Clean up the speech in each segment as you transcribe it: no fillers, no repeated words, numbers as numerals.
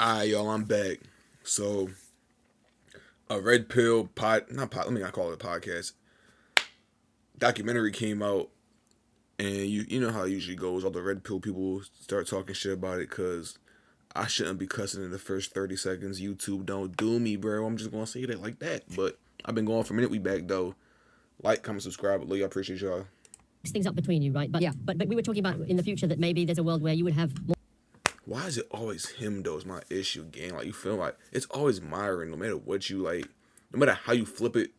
Alright, y'all, I'm back. So, a red pill let me not call it a podcast. Documentary came out, and you know how it usually goes. All the red pill people start talking shit about it because I shouldn't be cussing in the first 30 seconds. YouTube don't do me, bro. I'm just gonna say that like that. But I've been going for a minute. We back though. Like, comment, subscribe. Love you. I appreciate y'all. Things up between you, right? But Yeah. but we were talking about in the future that maybe there's a world where you would have more. Why is it always him though? Is my issue, gang. Like, you feel like it's always Myron. No matter what you like, no matter how you flip it,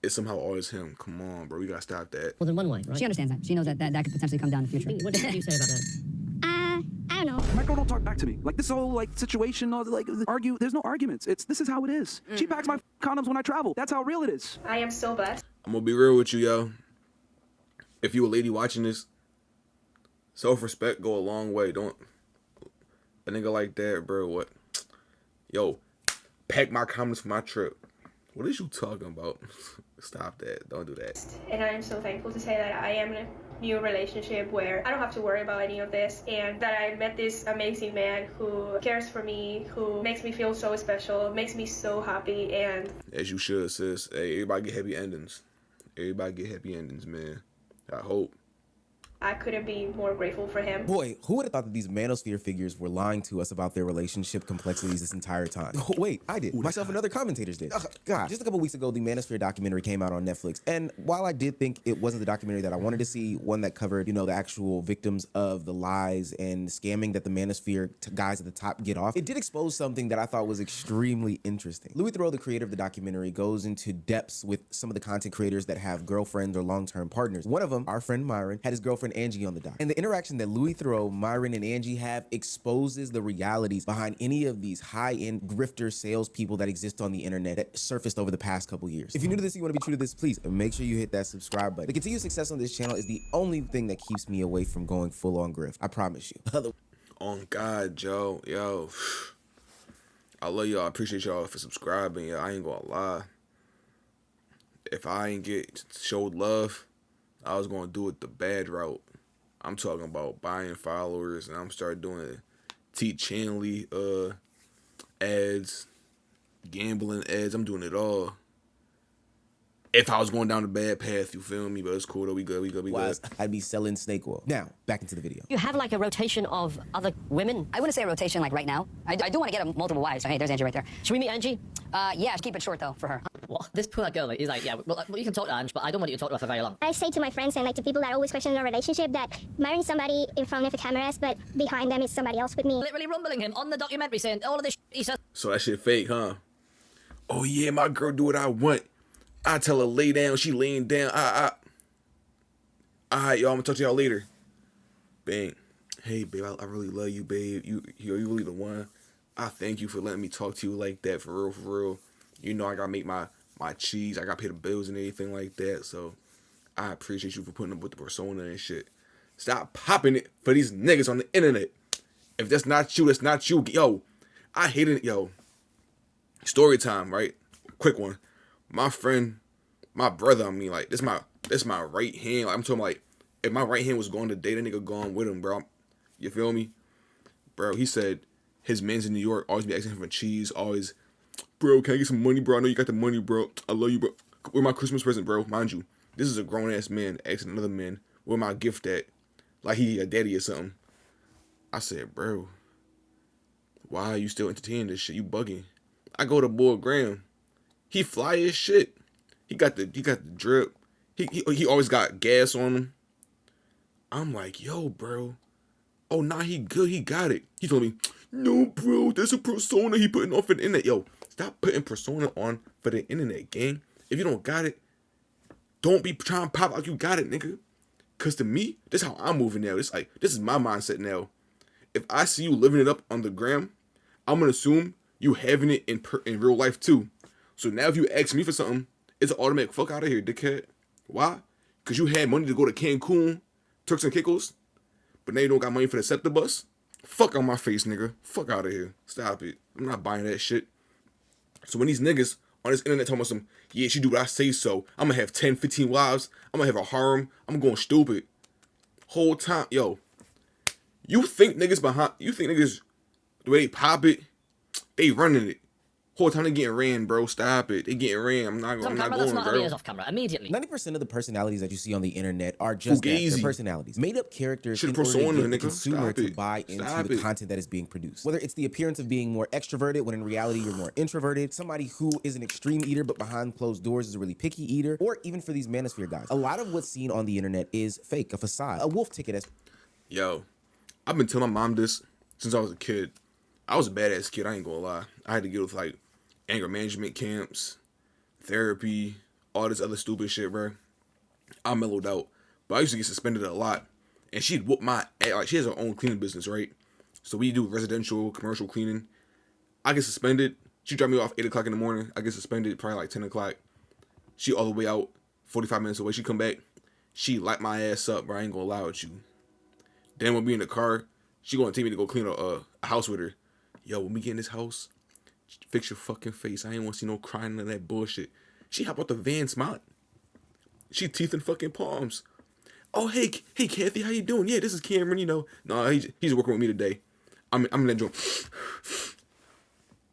it's somehow always him. Come on, bro. We gotta stop that. More than one way, right? She understands that. She knows that could potentially come down in the future. What did you say about that? I don't know. My girl don't talk back to me. Like this whole situation, argue. There's no arguments. This is how it is. She packs my condoms when I travel. That's how real it is. I am so blessed. I'm gonna be real with you, yo. If you a lady watching this, self-respect go a long way. Don't a nigga like that, bro. What? Yo, pack my condoms for my trip. What is you talking about? Stop that. Don't do that. And I am so thankful to say that I am in a new relationship where I don't have to worry about any of this, and that I met this amazing man who cares for me, who makes me feel so special, makes me so happy. And As you should, sis. Hey, everybody get happy endings. Everybody get happy endings, man. I hope. I couldn't be more grateful for him. Boy, who would have thought that these manosphere figures were lying to us about their relationship complexities this entire time? Oh, wait, I did. Myself and other commentators did. God, just a couple weeks ago, the Manosphere documentary came out on Netflix. And while I did think it wasn't the documentary that I wanted to see, one that covered, the actual victims of the lies and scamming that the Manosphere guys at the top get off, it did expose something that I thought was extremely interesting. Louis Theroux, the creator of the documentary, goes into depths with some of the content creators that have girlfriends or long-term partners. One of them, our friend Myron, had his girlfriend Angie on the doc. And the interaction that Louis Theroux, Myron, and Angie have exposes the realities behind any of these high-end grifter salespeople that exist on the internet that surfaced over the past couple years. If you're new to this, you want to be true to this, please make sure you hit that subscribe button. The continued success on this channel is the only thing that keeps me away from going full-on grift. I promise you. On God, Joe. Yo. I love y'all. I appreciate y'all for subscribing. Yo, I ain't gonna lie. If I ain't get showed love, I was gonna do it the bad route. I'm talking about buying followers, and I'm start doing T. Chanley ads, gambling ads. I'm doing it all. If I was going down the bad path, you feel me? But it's cool though. We good. Otherwise, I'd be selling snake oil. Now, back into the video. You have like a rotation of other women. I wouldn't say a rotation like right now. I do want to get multiple wives. So, hey, there's Angie right there. Should we meet Angie? Yeah, just keep it short though for her. Well, this poor girl is like, yeah, well, you can talk to Ange, but I don't want you to talk to her for very long. I say to my friends and like to people that always question our relationship that marrying somebody in front of the cameras, but behind them is somebody else with me. Literally rumbling him on the documentary saying all of this he says. So that shit fake, huh? Oh yeah, my girl do what I want. I tell her lay down, she laying down. Alright, y'all, I'm gonna talk to y'all later. Bang. Hey, babe, I really love you, babe. You really the one. I thank you for letting me talk to you like that, for real, for real. You know I gotta make my cheese. I gotta pay the bills and everything like that. So I appreciate you for putting up with the persona and shit. Stop popping it for these niggas on the internet. If that's not you, that's not you. Yo, I hate it. Yo, story time, right? Quick one. My friend, my brother, like, this my right hand. Like, I'm talking like, if my right hand was going to date a nigga, gone with him, bro. You feel me? Bro, he said his man's in New York, always be asking him for cheese, always, bro, can I get some money, bro? I know you got the money, bro. I love you, bro. Where's my Christmas present, bro? Mind you, this is a grown-ass man asking another man, where my gift at? Like he a daddy or something. I said, bro, why are you still entertaining this shit? You bugging. I go to boy Graham. He fly as shit. He got the drip. He always got gas on him. I'm like, yo, bro. Oh, nah, he good. He got it. He told me, no, bro, there's a persona he putting on for the internet. Yo, stop putting persona on for the internet, gang. If you don't got it, don't be trying to pop like you got it, nigga. Cause to me, this is how I'm moving now. It's like, this is my mindset now. If I see you living it up on the gram, I'm gonna assume you having it in real life too. So now if you ask me for something, it's an automatic fuck out of here, dickhead. Why? Because you had money to go to Cancun, Turks and Caicos, but now you don't got money for the SEPTA bus? Fuck on my face, nigga. Fuck out of here. Stop it. I'm not buying that shit. So when these niggas on this internet talking about some, yeah, she do what I say so, I'm gonna have 10, 15 wives, I'm gonna have a harem, I'm going stupid. Whole time, yo, you think niggas, the way they pop it, They running it. Whole time they getting ran, bro. Stop it. They getting ran. I'm not Off camera, going, that's not bro. ideas off camera. Immediately. 90% of the personalities that you see on the internet are just that, Fugazi. they're personalities. Made up characters Shit, in order to persona, get the nigga. consumer Stop to it. buy into Stop the it. content that is being produced. Whether it's the appearance of being more extroverted when in reality you're more introverted, somebody who is an extreme eater but behind closed doors is a really picky eater, or even for these manosphere guys. A lot of what's seen on the internet is fake, a facade, a wolf ticket. As Yo, I've been telling my mom this since I was a kid. I was a badass kid, I ain't gonna lie. I had to deal with like anger management camps, therapy, all this other stupid shit, bro. I mellowed out. But I used to get suspended a lot. And she'd whoop my ass. Like, she has her own cleaning business, right? So we do residential, commercial cleaning. I get suspended. She dropped me off 8 o'clock in the morning. I get suspended probably like 10 o'clock. She all the way out, 45 minutes away. She come back. She light my ass up, bro. I ain't gonna lie with you. Then when we in the car, she gonna take me to go clean a house with her. Yo, when we get in this house, fix your fucking face. I ain't want to see no crying and that bullshit. She hop out the van smiling. She teeth and fucking palms. Oh, hey, Kathy, how you doing? Yeah, this is Cameron, you know. No, he's working with me today. I'm in that joint.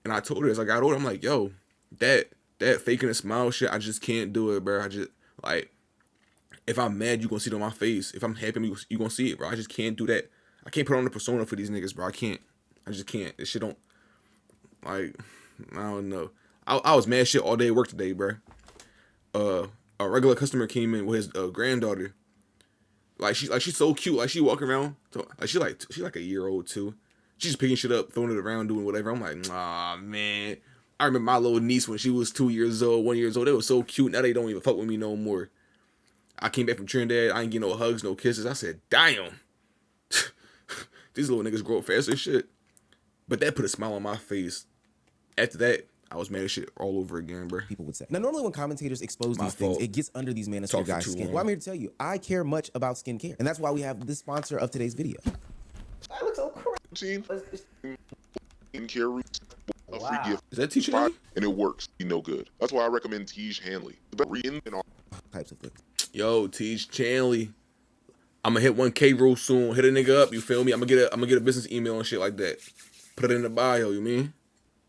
And I told her as I got older, I'm like, yo, that faking a smile shit, I just can't do it, bro. I just, like, if I'm mad, you gonna see it on my face. If I'm happy, you gonna see it, bro. I just can't do that. I can't put on the persona for these niggas, bro. I can't. I just can't. This shit don't, like, I don't know. I was mad shit all day at work today, bro. A regular customer came in with his granddaughter. She's so cute. Like, she walking around. She's like a year old too. She's just picking shit up, throwing it around, doing whatever. I'm like, nah, man. I remember my little niece when she was 2 years old, 1 year old. They were so cute. Now they don't even fuck with me no more. I came back from Trinidad. I ain't getting no hugs, no kisses. I said, damn. These little niggas grow up fast as shit. But that put a smile on my face. After that, I was mad as shit all over again, bro. people would say. Now, normally when commentators expose these things, it gets under these manosphere guys' skin. Well, I'm here to tell you, I care much about skincare. And that's why we have the sponsor of today's video. I look so crazy. Skincare routine. A free gift. Is that Tiege Hanley? And it works. You know good. That's why I recommend Tiege Hanley. The best in all types of things. Yo, Tiege Hanley. I'm gonna hit 1K real soon. Hit a nigga up, you feel me? I'm gonna get a business email and shit like that. Put it in the bio, you mean?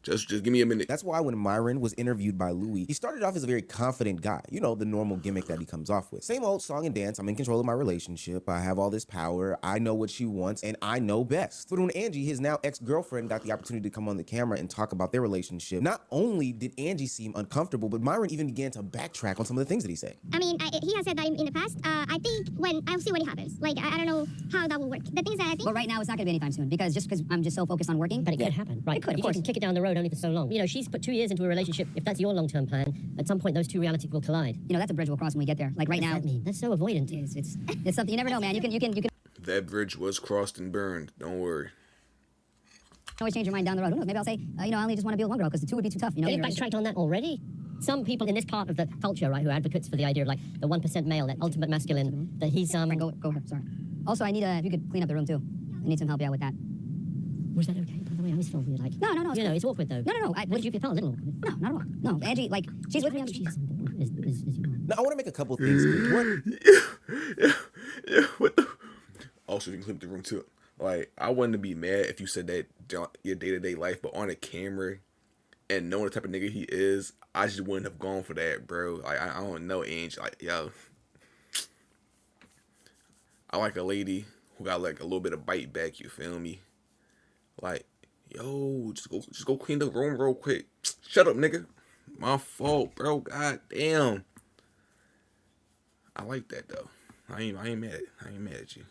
Just give me a minute. That's why when Myron was interviewed by Louis, he started off as a very confident guy. You know, the normal gimmick that he comes off with. Same old song and dance. I'm in control of my relationship. I have all this power. I know what she wants, and I know best. But when Angie, his now ex-girlfriend, got the opportunity to come on the camera and talk about their relationship, not only did Angie seem uncomfortable, but Myron even began to backtrack on some of the things that he said. I mean, he has said that in the past. I think I'll see when it happens. Like, I don't know how that will work. The things that I think. But right now, it's not going to be anytime soon because I'm just so focused on working. But it could happen, right? It could, of You course. can kick it down the road only for so long. You know, she's put 2 years into a relationship. If that's your long-term plan, at some point those two realities will collide. You know, that's a bridge we'll cross when we get there. Like right What now, does that mean? That's so avoidant. it's something you never know, man. You can That bridge was crossed and burned. Don't worry. always change your mind down the road. Who knows? Maybe I'll say, I only just want to be with one girl because the two would be too tough. You know, Have you in a relationship. backtracked on that already? Some people in this part of the culture, right, who are advocates for the idea of like the 1% male, that ultimate masculine, that he's Frank, go her. Sorry. Also, I need if you could clean up the room too. I need some help out with that. Was that okay? By the way, I always feel weird. Like, No. You know, it's awkward though. No. What did you feel? A little awkward. No, not at all. No, Angie, like she's with me. She's as important as you are. Now, I want to make a couple things clear. Yeah, what the? Also, you can clip the room too. Like, I wouldn't be mad if you said that your day-to-day life, but on a camera and knowing the type of nigga he is, I just wouldn't have gone for that, bro. Like, I don't know, Ange. Like, yo, I like a lady who got like a little bit of bite back. You feel me? Like, yo, just go clean the room real quick. Shut up, nigga. My fault, bro. God damn. I like that though. I ain't mad at you.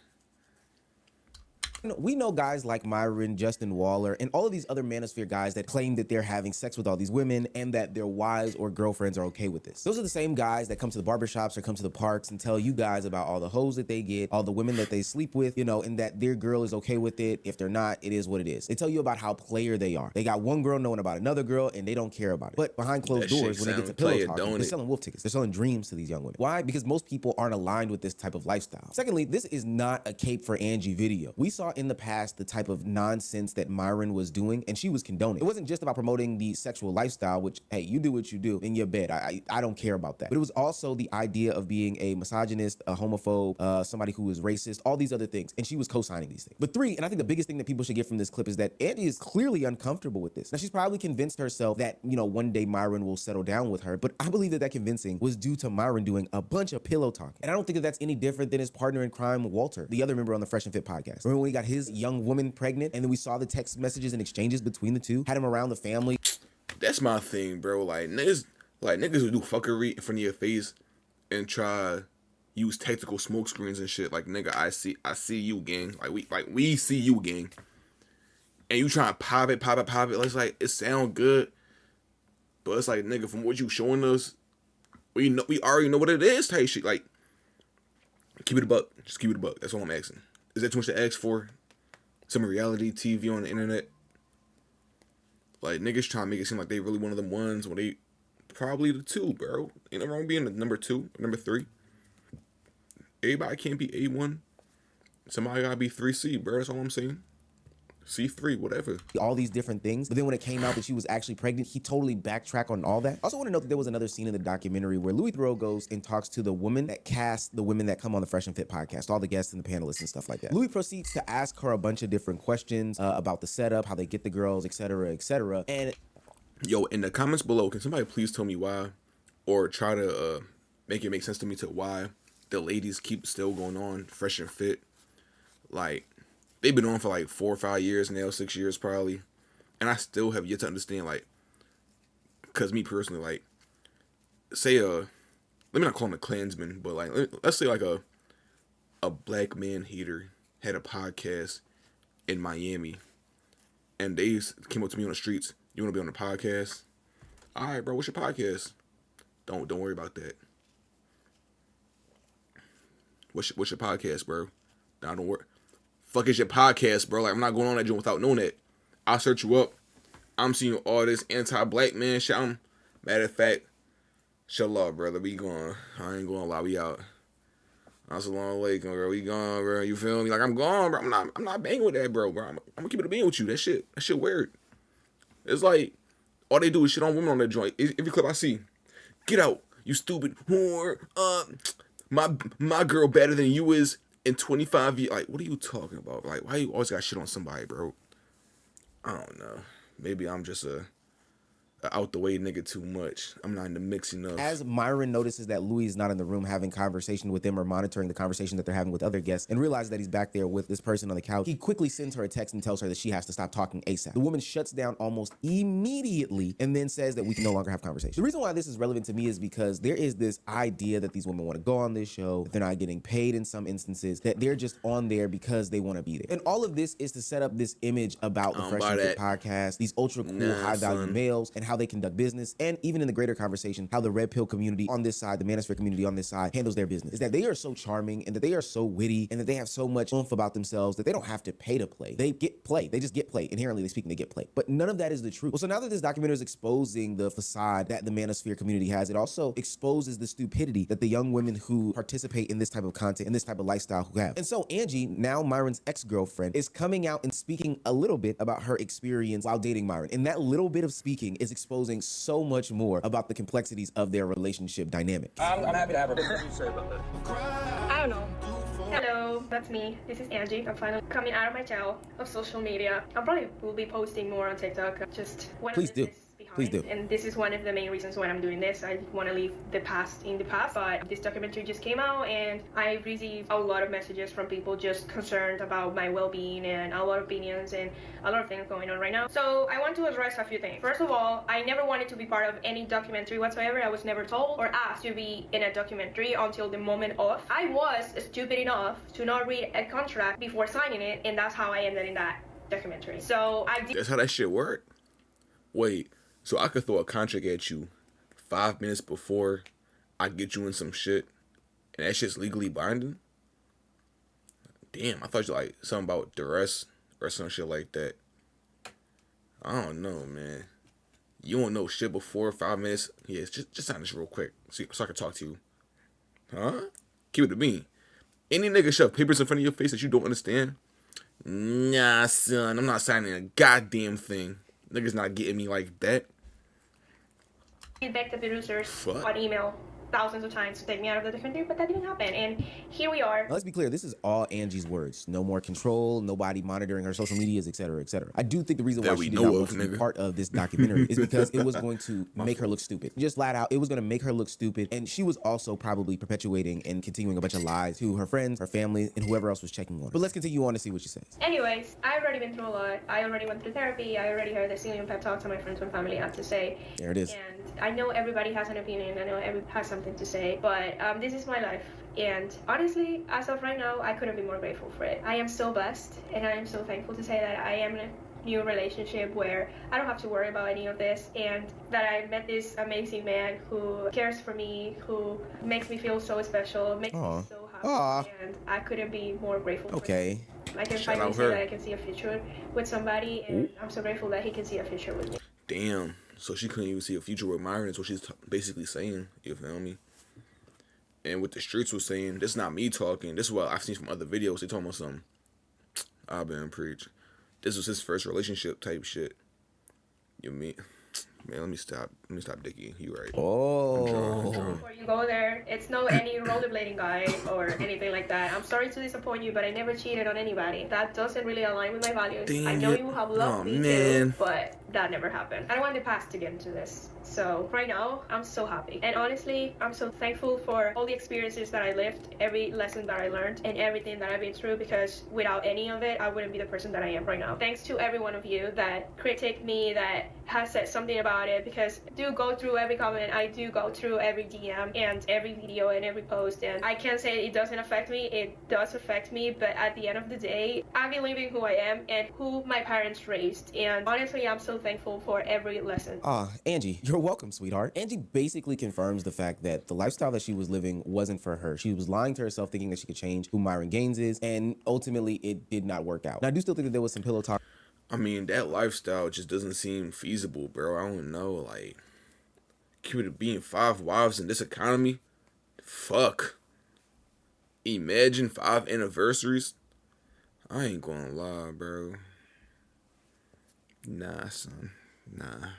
We know guys like Myron, Justin Waller, and all of these other manosphere guys that claim that they're having sex with all these women and that their wives or girlfriends are okay with this. Those are the same guys that come to the barbershops or come to the parks and tell you guys about all the hoes that they get, all the women that they sleep with, you know, and that their girl is okay with it. If they're not, it is what it is. They tell you about how player they are. They got one girl knowing about another girl and they don't care about it. But behind closed doors, when they get to pillow talking, they're selling wolf tickets. They're selling dreams to these young women. Why? Because most people aren't aligned with this type of lifestyle. Secondly, this is not a Cape for Angie video. We saw in the past the type of nonsense that Myron was doing, and she was condoning. It wasn't just about promoting the sexual lifestyle, which, hey, you do what you do in your bed. I don't care about that. But it was also the idea of being a misogynist, a homophobe, somebody who is racist, all these other things. And she was co-signing these things. But 3, and I think the biggest thing that people should get from this clip is that Angie is clearly uncomfortable with this. Now, she's probably convinced herself that, you know, one day Myron will settle down with her, but I believe that convincing was due to Myron doing a bunch of pillow talking. And I don't think that that's any different than his partner in crime, Walter, the other member on the Fresh and Fit podcast. Remember when he got his young woman pregnant, and then we saw the text messages and exchanges between the two, had him around the family. That's my thing, bro. Like niggas will do fuckery in front of your face and try use tactical smoke screens and shit. Like, nigga, I see you, gang. We see you, gang. And you trying to pop it. It's like, it sound good, but it's like, nigga, from what you showing us, we already know what it is type shit. Like, keep it a buck. Just keep it a buck. That's all I'm asking. Is that too much to ask for? Some reality TV on the internet? Like, niggas trying to make it seem like they really one of them ones when they probably the 2, bro. Ain't nothing wrong being the number 2, number 3. Everybody can't be A1. Somebody gotta be 3C, bro. That's all I'm saying. C3, whatever. All these different things. But then when it came out that she was actually pregnant, he totally backtracked on all that. I also want to note that there was another scene in the documentary where Louis Theroux goes and talks to the woman that cast the women that come on the Fresh and Fit podcast, all the guests and the panelists and stuff like that. Louis proceeds to ask her a bunch of different questions about the setup, how they get the girls, etc., etc. And yo, in the comments below, can somebody please tell me why, or try to make it make sense to me to why the ladies keep still going on Fresh and Fit? Like, they've been on for like 4 or 5 years now, 6 years probably. And I still have yet to understand, like, because me personally, like, say, let me not call him a Klansman, but like, let's say like a black man hater had a podcast in Miami, and they came up to me on the streets, you want to be on the podcast? All right, bro, what's your podcast? Don't worry about that. What's your podcast, bro? Nah, don't worry. Fuck is your podcast, bro? Like, I'm not going on that joint without knowing that. I'll search you up. I'm seeing all this anti-black man shit. Matter of fact, shalom, brother. We going. I ain't gonna lie. We out. That's a long way, bro. We gone, bro. You feel me? Like, I'm gone, bro. I'm not banging with that, bro. I'm gonna keep it a being with you. That shit weird. It's like all they do is shit on women on that joint. Every clip I see, get out, you stupid whore. My girl better than you is in 25 years. Like, what are you talking about? Like, why you always got shit on somebody, bro? I don't know. Maybe I'm just a out the way nigga too much. I'm not in the mix enough. As Myron notices that Louis is not in the room having conversation with them or monitoring the conversation that they're having with other guests, and realizes that he's back there with this person on the couch, he quickly sends her a text and tells her that she has to stop talking ASAP. The woman shuts down almost immediately and then says that we can no longer have conversation. The reason why this is relevant to me is because there is this idea that these women want to go on this show, that they're not getting paid in some instances, that they're just on there because they want to be there. And all of this is to set up this image about the Fresh and Fit podcast, these ultra cool, high-value males, and how they conduct business, and even in the greater conversation, how the red pill community on this side, the manosphere community on this side, handles their business. Is that they are so charming, and that they are so witty, and that they have so much oomph about themselves that they don't have to pay to play. They get play. They just get play. Inherently speaking, they get play. But none of that is the truth. Well, so now that this documentary is exposing the facade that the manosphere community has, it also exposes the stupidity that the young women who participate in this type of content and this type of lifestyle who have. And so Angie, now Myron's ex-girlfriend, is coming out and speaking a little bit about her experience while dating Myron. And that little bit of speaking is exposing so much more about the complexities of their relationship dynamic. I'm happy to have her. What do you say about that? I don't know. Hello, that's me. This is Angie. I'm finally coming out of my shell of social media. I probably will be posting more on TikTok. Just when Please do. Please do. And this is one of the main reasons why I'm doing this. I want to leave the past in the past. But this documentary just came out, and I received a lot of messages from people just concerned about my well-being and a lot of opinions and a lot of things going on right now. So I want to address a few things. First of all, I never wanted to be part of any documentary whatsoever. I was never told or asked to be in a documentary until the moment of. I was stupid enough to not read a contract before signing it, and that's how I ended in that documentary. So I did. That's how that shit worked? Wait. So I could throw a contract at you 5 minutes before I get you in some shit, and that shit's legally binding? Damn, I thought you like something about duress or some shit like that. I don't know, man. You don't know shit before 5 minutes? Yeah, just sign this real quick so I can talk to you. Huh? Keep it to me. Any nigga shove papers in front of your face that you don't understand, Nah, son, I'm not signing a goddamn thing. Niggas not getting me like that. Feedback the producers Fuck. on email thousands of times to take me out of the country, but that didn't happen. And here we are. Now, let's be clear, this is all Angie's words. No more control, nobody monitoring her social medias, etc., etc. I do think the reason why she did not want to be part of this documentary is because it was going to make her look stupid. Just flat out, it was going to make her look stupid. And she was also probably perpetuating and continuing a bunch of lies to her friends, her family, and whoever else was checking on her. But let's continue on to see what she says. Anyways, I've already been through a lot. I already went through therapy. I already heard the zillion pep talks my friends and family have to say. There it is. And I know everybody has an opinion. I know everybody has something to say. But this is my life. And honestly, as of right now, I couldn't be more grateful for it. I am so blessed, and I am so thankful to say that I am in a new relationship where I don't have to worry about any of this, and that I met this amazing man who cares for me, who makes me feel so special, makes me so happy, and I couldn't be more grateful for it. I can finally say that I can see a future with somebody, and I'm so grateful that he can see a future with me. Damn. So she couldn't even see a future with Myron, is what she's basically saying. You feel me? And what the streets was saying, this is not me talking. This is what I've seen from other videos. They talking about something. I've been preach. This was his first relationship type shit. You mean? Man, let me stop dicking. You right. Oh. Before you go there, it's no any rollerblading guy or anything like that. I'm sorry to disappoint you, but I never cheated on anybody. That doesn't really align with my values. Damn, I know you have loved me man. too, but that never happened. I don't want the past to get into this. So right now, I'm so happy. And honestly, I'm so thankful for all the experiences that I lived, every lesson that I learned, and everything that I've been through, because without any of it, I wouldn't be the person that I am right now. Thanks to every one of you that critique me, that has said something about it, because I do go through every comment, I do go through every DM and every video and every post, and I can't say it doesn't affect me. It does affect me, but at the end of the day, I'm believing who I am and who my parents raised, and honestly, I'm so thankful for every lesson. Angie, you're welcome, sweetheart. Angie basically confirms the fact that the lifestyle that she was living wasn't for her. She was lying to herself, thinking that she could change who Myron Gaines is, and ultimately it did not work out. Now, I do still think that there was some pillow talk. I mean, that lifestyle just doesn't seem feasible, bro. I don't know, like, being 5 wives in this economy? Fuck. Imagine 5 anniversaries? I ain't gonna lie, bro. Nah, son. Nah.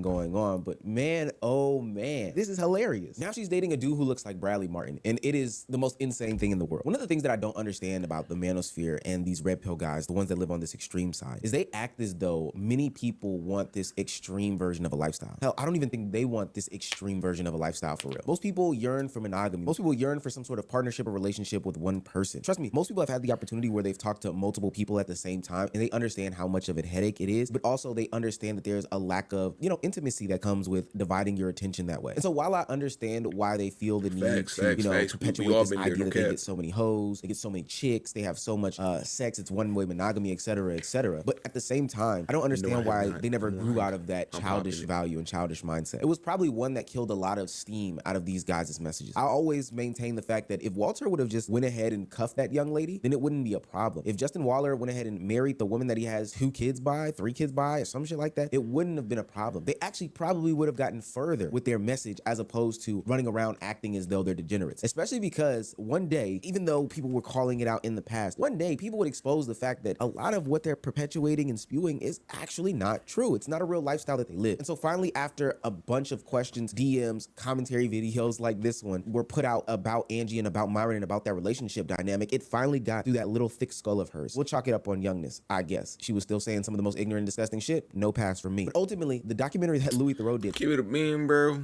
Going on, but man, oh man, this is hilarious. Now she's dating a dude who looks like Bradley Martin, and it is the most insane thing in the world. One of the things that I don't understand about the manosphere and these red pill guys, the ones that live on this extreme side, is they act as though many people want this extreme version of a lifestyle. Hell, I don't even think they want this extreme version of a lifestyle for real. Most people yearn for monogamy. Most people yearn for some sort of partnership or relationship with one person. Trust me, most people have had the opportunity where they've talked to multiple people at the same time, and they understand how much of a headache it is, but also they understand that there's a lack of, intimacy that comes with dividing your attention that way. And so while I understand why they feel the need to, perpetuate this idea that they get so many hoes, they get so many chicks, they have so much sex, it's one-way monogamy, etc., etc. But at the same time, I don't understand why they never grew out of that childish value and childish mindset. It was probably one that killed a lot of steam out of these guys' messages. I always maintain the fact that if Walter would have just went ahead and cuffed that young lady, then it wouldn't be a problem. If Justin Waller went ahead and married the woman that he has 2 kids by, 3 kids by, or some shit like that, it wouldn't have been a problem. They actually probably would have gotten further with their message as opposed to running around acting as though they're degenerates. Especially because one day, even though people were calling it out in the past, one day people would expose the fact that a lot of what they're perpetuating and spewing is actually not true. It's not a real lifestyle that they live. And so finally, after a bunch of questions, DMs, commentary videos like this one were put out about Angie and about Myron and about their relationship dynamic, it finally got through that little thick skull of hers. We'll chalk it up on youngness, I guess. She was still saying some of the most ignorant, disgusting shit. No pass from me. But ultimately, the documentary that Louis Theroux did. Keep it a beam, bro.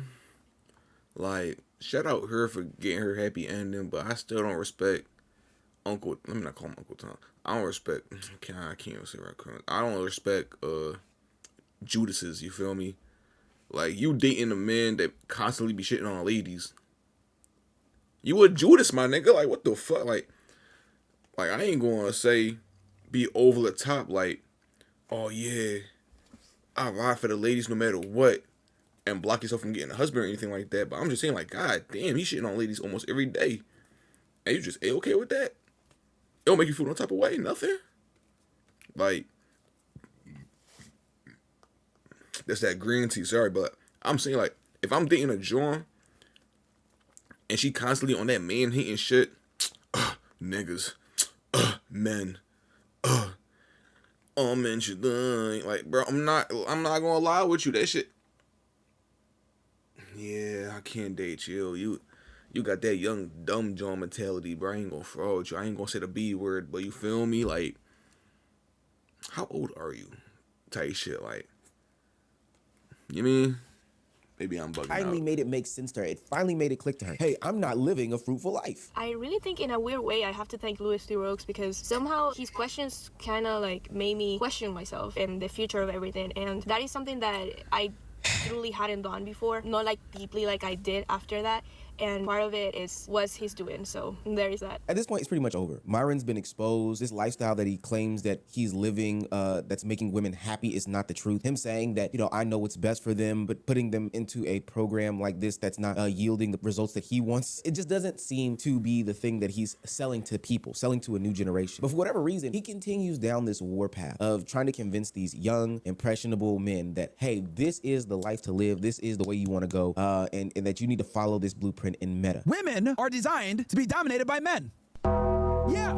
Like, shout out her for getting her happy ending, but I still don't respect Uncle. Let me not call him Uncle Tom. I don't respect. I can't even say right. I don't respect Judas's. You feel me? Like, you dating a man that constantly be shitting on ladies. You a Judas, my nigga. Like, what the fuck? Like I ain't gonna say be over the top. Like, oh yeah, I ride for the ladies no matter what, and block yourself from getting a husband or anything like that. But I'm just saying, like, god damn, he's shitting on ladies almost every day, and you just okay with that? It don't make you feel no type of way, nothing. Like, that's that green tea. Sorry, but I'm saying, like, if I'm dating a John and she constantly on that man hating shit, niggas, men, Oh man, you done. Like, bro, I'm not gonna lie with you. That shit. Yeah, I can't date you. You got that young dumb John mentality, bro. I ain't gonna fraud you. I ain't gonna say the B word, but you feel me? Like, how old are you? Type shit. Like, you mean? Maybe I'm bugging Finally out. made it make sense to her. It finally made it click to her. Hey, I'm not living a fruitful life. I really think in a weird way I have to thank Louis Theroux because somehow his questions kind of like made me question myself and the future of everything, and that is something that I truly hadn't done before, not like deeply like I did after that. And part of it was his doing, so there is that. At this point, it's pretty much over. Myron's been exposed. This lifestyle that he claims that he's living, that's making women happy, is not the truth. Him saying that, I know what's best for them, but putting them into a program like this that's not yielding the results that he wants, it just doesn't seem to be the thing that he's selling to people, selling to a new generation. But for whatever reason, he continues down this warpath of trying to convince these young, impressionable men that, hey, this is the life to live, this is the way you want to go, and that you need to follow this blueprint in meta. Women are designed to be dominated by men. Yeah,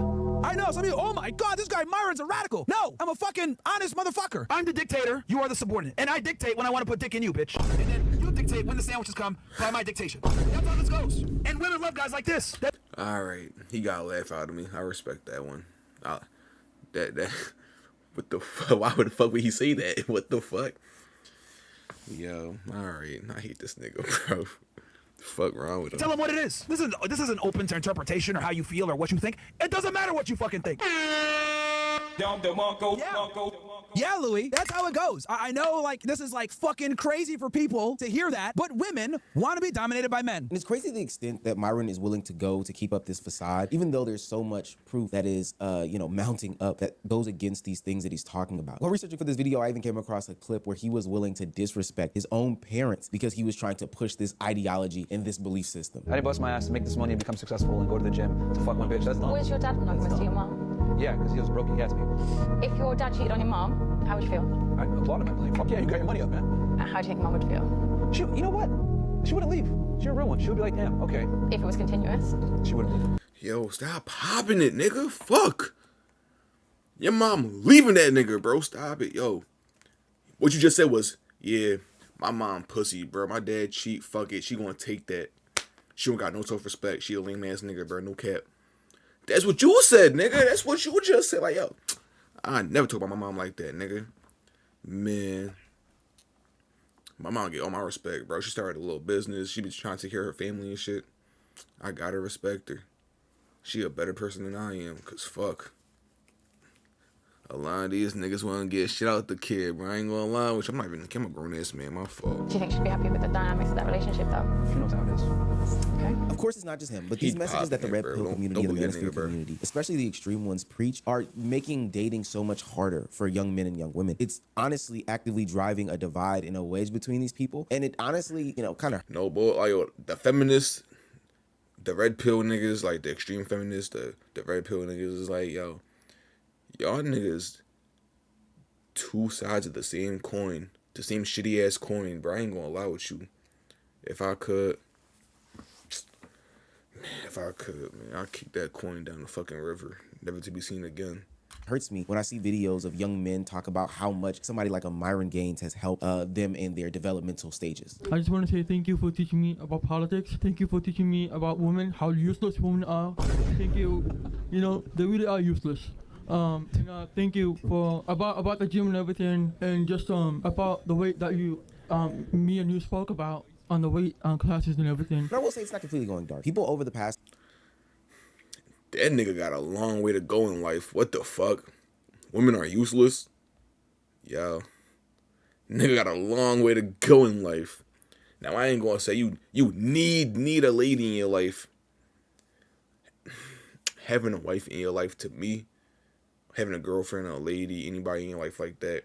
I know. Some of you, oh my God, this guy Myron's a radical. No, I'm a fucking honest motherfucker. I'm the dictator, you are the subordinate. And I dictate when I want to put dick in you, bitch. And then you dictate when the sandwiches come by my dictation. That's how this goes. And women love guys like this. All right, he got a laugh out of me. I respect that one. That what the fuck? Why would the fuck would he say that? What the fuck? Yo, all right. I hate this nigga, bro. Fuck wrong with him. Tell him what it is. This isn't open to interpretation or how you feel or what you think. It doesn't matter what you fucking think. Yeah, Louis, that's how it goes. I know, like, this is like fucking crazy for people to hear that, but women want to be dominated by men. And it's crazy the extent that Myron is willing to go to keep up this facade, even though there's so much proof that is, mounting up that goes against these things that he's talking about. While researching for this video, I even came across a clip where he was willing to disrespect his own parents because he was trying to push this ideology and this belief system. I bust my ass to make this money and become successful and go to the gym to fuck my bitch. That's dumb. Was your dad monogamous to your mom? Yeah, because he was broke. He had to be. If your dad cheated on your mom, how would you feel? I applaud him. I'm like, fuck yeah, you got your money up, man. And how do you think mom would feel? You know what? She wouldn't leave. She's a real one. She would be like, damn, okay. If it was continuous? She wouldn't leave. Yo, stop popping it, nigga. Fuck. Your mom leaving that nigga, bro. Stop it, yo. What you just said was, yeah, my mom pussy, bro. My dad cheat. Fuck it. She gonna take that. She don't got no self-respect. She a lame ass nigga, bro. No cap. That's what you said, nigga. That's what you just said. Like, yo, I never talk about my mom like that, nigga. Man. My mom get all my respect, bro. She started a little business. She be trying to take care of her family and shit. I gotta respect her. She a better person than I am, cause fuck. A lot of these niggas wanna get shit out the kid, bro. I ain't gonna lie with you. I'm a grown ass man, my fault. Do you think she'd be happy with the dynamics of that relationship, though? She knows how it is. Okay. Of course, it's not just him, but these messages that the red pill community and the manosphere community, especially the extreme ones, preach are making dating so much harder for young men and young women. It's honestly actively driving a divide and a wedge between these people, and it honestly, kind of... No, boy, like, yo, the feminists, the red pill niggas, like the extreme feminists, the red pill niggas is like, yo, y'all niggas two sides of the same coin, the same shitty ass coin, bro. I ain't gonna lie with you. If I could, man, I'd kick that coin down the fucking river, never to be seen again. Hurts me when I see videos of young men talk about how much somebody like a Myron Gaines has helped them in their developmental stages. I just want to say thank you for teaching me about politics. Thank you for teaching me about women, how useless women are. Thank you. They really are useless. Thank you for about the gym and everything, and just about the weight that me and you spoke about on the weight classes and everything. But I will say it's not completely going dark. People over the past... That nigga got a long way to go in life. What the fuck? Women are useless? Yo. Nigga got a long way to go in life. Now, I ain't gonna say you need a lady in your life. Having a wife in your life, to me, having a girlfriend, a lady, anybody in your life like that,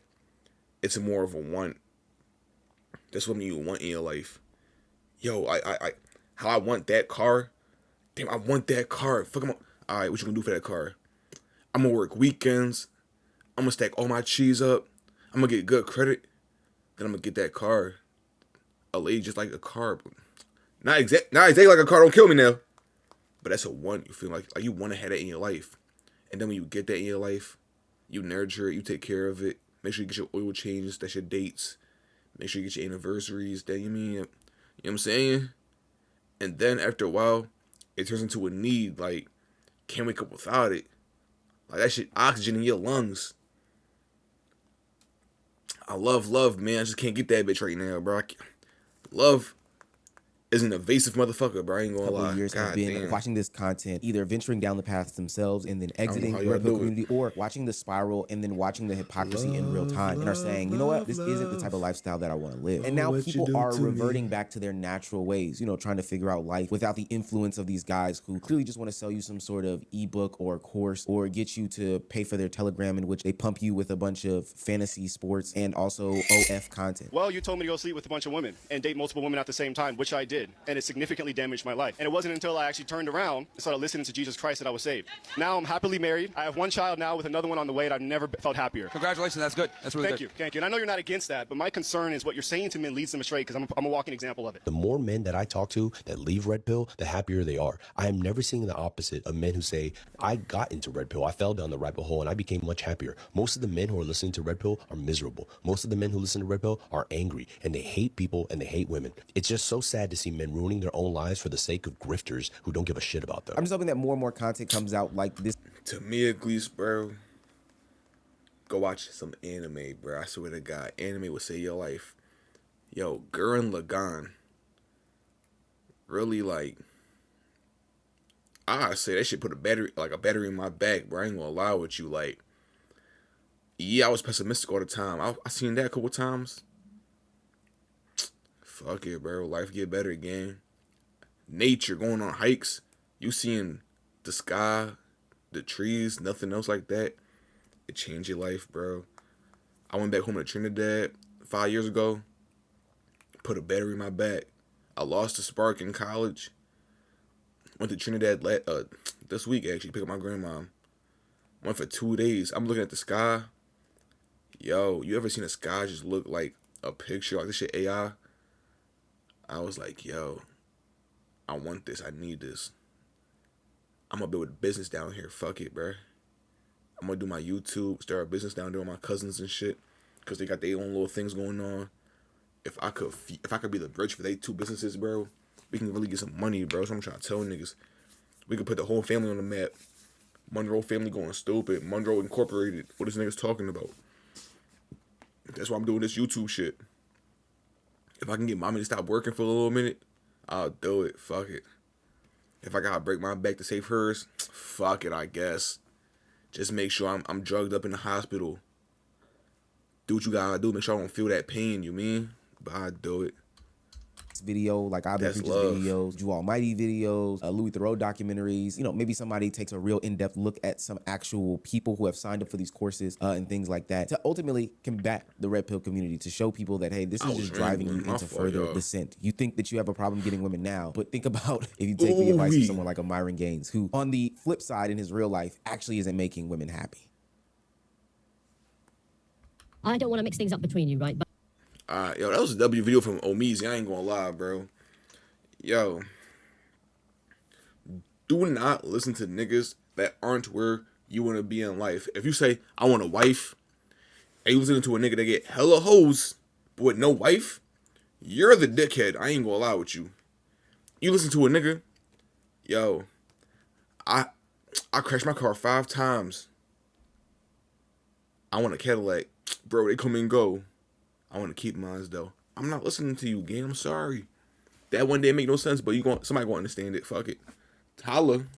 it's more of a want. That's what you want in your life. Yo, how I want that car. Damn, I want that car. Fuck 'em up. All right, what you gonna do for that car? I'm gonna work weekends. I'm gonna stack all my cheese up. I'm gonna get good credit. Then I'm gonna get that car. A lady just like a car. Not exactly like a car. Don't kill me now. But that's a want. You feel like you want to have that in your life. And then when you get that in your life, You nurture it. You take care of it. Make sure you get your oil changes. That's your dates. Make sure you get your anniversaries. That you mean, you know what I'm saying? And then after a while, it turns into a need. Like, can't wake up without it. Like, that shit, oxygen in your lungs. I love, man. I just can't get that bitch right now, bro. Love is an evasive motherfucker, bro. I ain't gonna lie. Years have been watching this content, either venturing down the path themselves and then exiting the Red Pill community, or watching the spiral and then watching the hypocrisy in real time and are saying, you know what, this isn't the type of lifestyle that I want to live. And now people are reverting back to their natural ways, you know, trying to figure out life without the influence of these guys who clearly just want to sell you some sort of ebook or course or get you to pay for their Telegram, in which they pump you with a bunch of fantasy sports and also OF content. Well, you told me to go sleep with a bunch of women and date multiple women at the same time, which I did. And it significantly damaged my life. And it wasn't until I actually turned around and started listening to Jesus Christ that I was saved. Now I'm happily married. I have one child now with another one on the way, and I've never felt happier. Congratulations, that's good. That's really good. Thank you. And I know you're not against that, but my concern is what you're saying to men leads them astray, because I'm a walking example of it. The more men that I talk to that leave Red Pill, the happier they are. I am never seeing the opposite of men who say, I got into Red Pill, I fell down the rabbit hole, and I became much happier. Most of the men who are listening to Red Pill are miserable. Most of the men who listen to Red Pill are angry, and they hate people, and they hate women. It's just so sad to see men ruining their own lives for the sake of grifters who don't give a shit about them. I'm just hoping that more and more content comes out like this. To me, at least, bro, go watch some anime, bro. I swear to God, anime will save your life. Yo, Gurren Lagann. Really, like, I say that shit put a battery in my back, bro. I ain't gonna lie with you. Like, yeah, I was pessimistic all the time. I seen that a couple times. Fuck it, bro. Life get better again. Nature, going on hikes, you seeing the sky, the trees, nothing else like that. It changed your life, bro. I went back home to Trinidad 5 years ago. Put a battery in my back. I lost the spark in college. Went to Trinidad this week, actually, pick up my grandma. Went for 2 days. I'm looking at the sky. Yo, you ever seen a sky just look like a picture, like this shit AI? I was like, yo, I want this. I need this. I'm gonna build a business down here. Fuck it, bro. I'm gonna do my YouTube, start a business down there with my cousins and shit, cause they got their own little things going on. If I could be the bridge for they two businesses, bro, we can really get some money, bro. So I'm trying to tell niggas, we could put the whole family on the map. Monroe family going stupid. Monroe Incorporated. What this niggas talking about? That's why I'm doing this YouTube shit. If I can get mommy to stop working for a little minute, I'll do it. Fuck it. If I gotta break my back to save hers, fuck it, I guess. Just make sure I'm drugged up in the hospital. Do what you gotta do. Make sure I don't feel that pain, you mean? But I do it. Video, like I've been preaching videos, Jew Almighty videos, Louis Theroux documentaries. You know, maybe somebody takes a real in-depth look at some actual people who have signed up for these courses and things like that to ultimately combat the Red Pill community, to show people that, hey, this is just driving you into further descent. You think that you have a problem getting women now, but think about if you take the advice of someone like a Myron Gaines, who on the flip side in his real life actually isn't making women happy. I don't want to mix things up between you, right? But yo, that was a W video from Ohmeezzy. I ain't gonna lie, bro. Yo, do not listen to niggas that aren't where you want to be in life. If you say, I want a wife, and you listen to a nigga that get hella hoes, but with no wife, you're the dickhead. I ain't gonna lie with you. You listen to a nigga, yo, I crashed my car 5 times. I want a Cadillac. Bro, they come and go. I want to keep mine though. I'm not listening to you, gang. I'm sorry. That one day make no sense, but somebody gonna understand it. Fuck it. Holla.